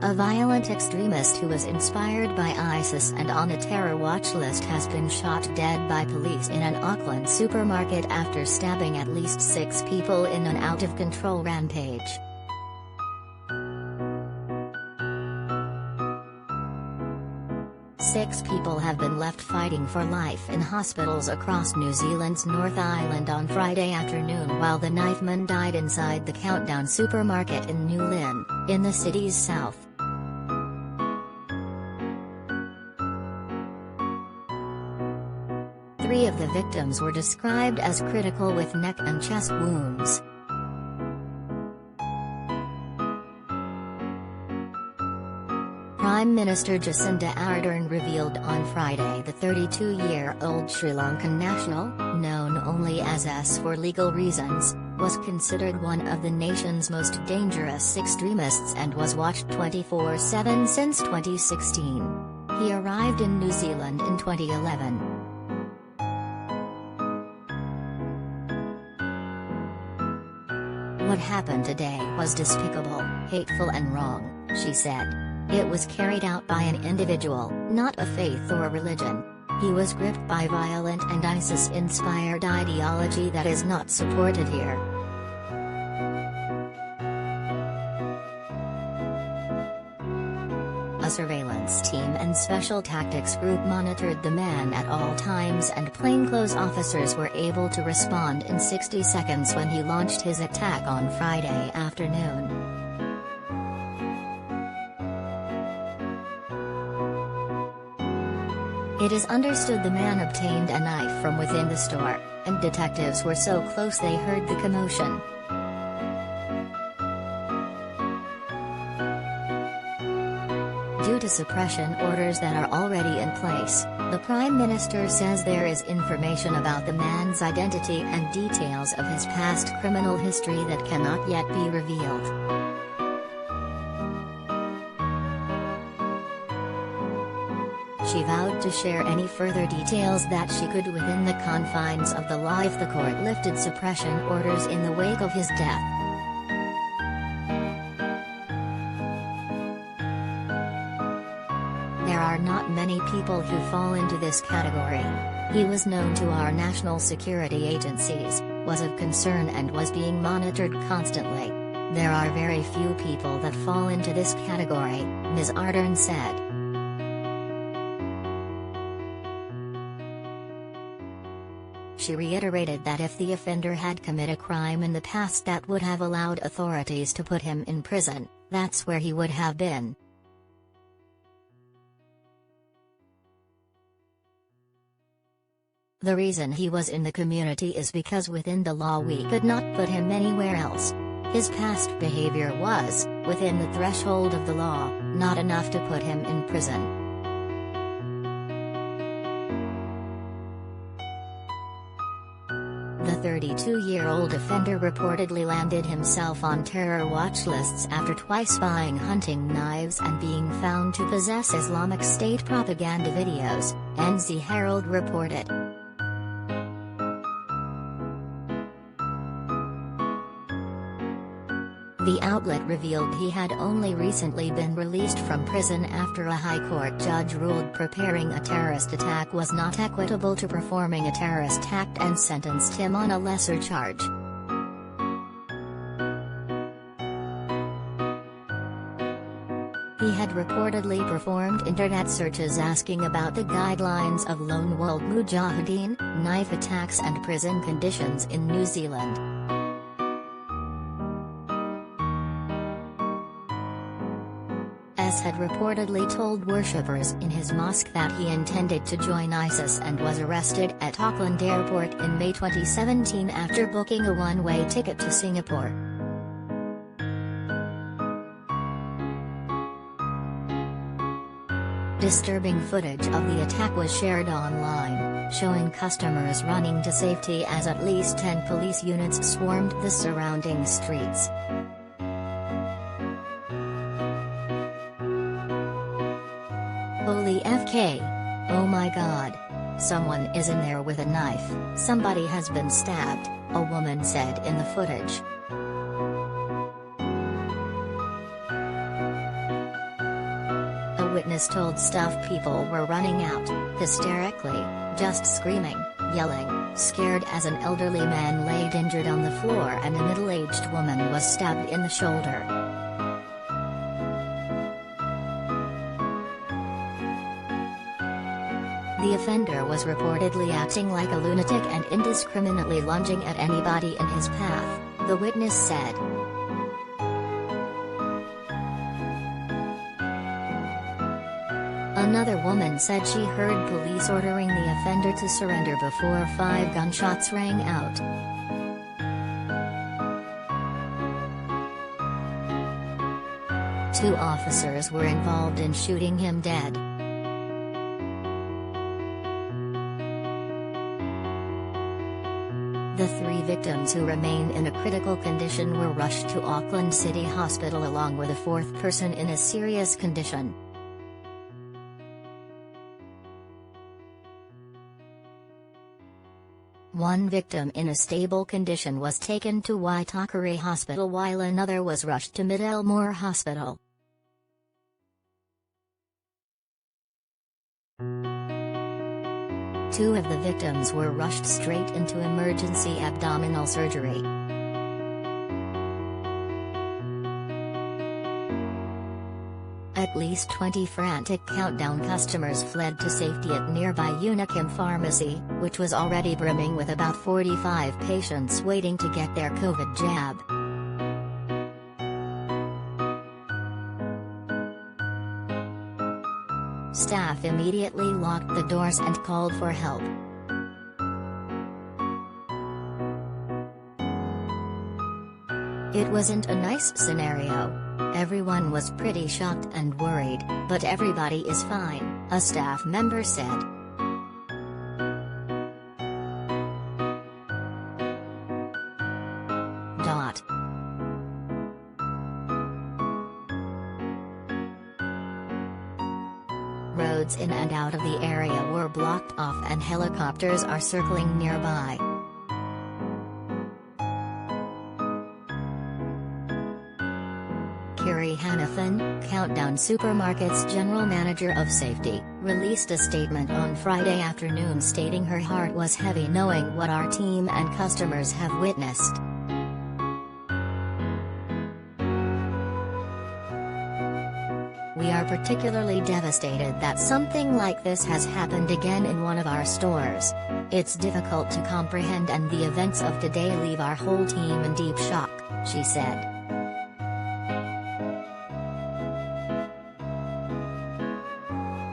A violent extremist who was inspired by ISIS and on a terror watch list has been shot dead by police in an Auckland supermarket after stabbing at least 6 people in an out-of-control rampage. Six people have been left fighting for life in hospitals across New Zealand's North Island on Friday afternoon while the knifeman died inside the Countdown supermarket in New Lynn, in the city's south. Three of the victims were described as critical with neck and chest wounds. Prime Minister Jacinda Ardern revealed on Friday the 32-year-old Sri Lankan national, known only as S for legal reasons, was considered one of the nation's most dangerous extremists and was watched 24/7 since 2016. He arrived in New Zealand in 2011. "What happened today was despicable, hateful and wrong," she said. "It was carried out by an individual, not a faith or religion. He was gripped by violent and ISIS-inspired ideology that is not supported here." A surveillance team and special tactics group monitored the man at all times, and plainclothes officers were able to respond in 60 seconds when he launched his attack on Friday afternoon. It is understood the man obtained a knife from within the store, and detectives were so close they heard the commotion. Due to suppression orders that are already in place, the Prime Minister says there is information about the man's identity and details of his past criminal history that cannot yet be revealed. She vowed to share any further details that she could within the confines of the law if the court lifted suppression orders in the wake of his death. There are not many people who fall into this category. He was known to our national security agencies, was of concern and was being monitored constantly. There are very few people that fall into this category, Ms. Ardern said. She reiterated that if the offender had committed a crime in the past that would have allowed authorities to put him in prison, that's where he would have been. The reason he was in the community is because within the law we could not put him anywhere else. His past behavior was, within the threshold of the law, not enough to put him in prison. The 32-year-old offender reportedly landed himself on terror watch lists after twice buying hunting knives and being found to possess Islamic State propaganda videos, NZ Herald reported. The outlet revealed he had only recently been released from prison after a High Court judge ruled preparing a terrorist attack was not equitable to performing a terrorist act and sentenced him on a lesser charge. He had reportedly performed internet searches asking about the guidelines of Lone Wolf Mujahideen, knife attacks and prison conditions in New Zealand. Had reportedly told worshippers in his mosque that he intended to join ISIS and was arrested at Auckland Airport in May 2017 after booking a one-way ticket to Singapore. Disturbing footage of the attack was shared online, showing customers running to safety as at least 10 police units swarmed the surrounding streets. Holy FK. Oh my god. Someone is in there with a knife, somebody has been stabbed, a woman said in the footage. witness told staff people were running out, hysterically, just screaming, yelling, scared as an elderly man laid injured on the floor and a middle-aged woman was stabbed in the shoulder. The offender was reportedly acting like a lunatic and indiscriminately lunging at anybody in his path, the witness said. Another woman said she heard police ordering the offender to surrender before 5 gunshots rang out. Two officers were involved in shooting him dead. The 3 victims who remain in a critical condition were rushed to Auckland City Hospital along with a 4th person in a serious condition. One victim in a stable condition was taken to Waitakere Hospital while another was rushed to Mid Elmore Hospital. Two of the victims were rushed straight into emergency abdominal surgery. At least 20 frantic countdown customers fled to safety at nearby Unicum Pharmacy, which was already brimming with about 45 patients waiting to get their COVID jab. Staff immediately locked the doors and called for help. It wasn't a nice scenario. Everyone was pretty shocked and worried, but everybody is fine, a staff member said. Roads in and out of the area were blocked off and helicopters are circling nearby. Kiri Hannafin, Countdown Supermarket's general manager of safety, released a statement on Friday afternoon stating her heart was heavy knowing what our team and customers have witnessed. We are particularly devastated that something like this has happened again in one of our stores. It's difficult to comprehend and the events of today leave our whole team in deep shock, she said.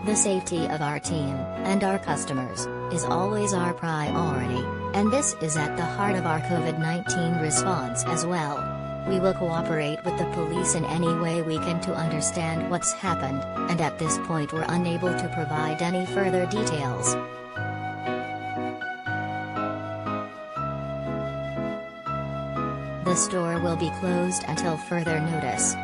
The safety of our team, and our customers, is always our priority, and this is at the heart of our COVID-19 response as well. We will cooperate with the police in any way we can to understand what's happened, and at this point we're unable to provide any further details. The store will be closed until further notice.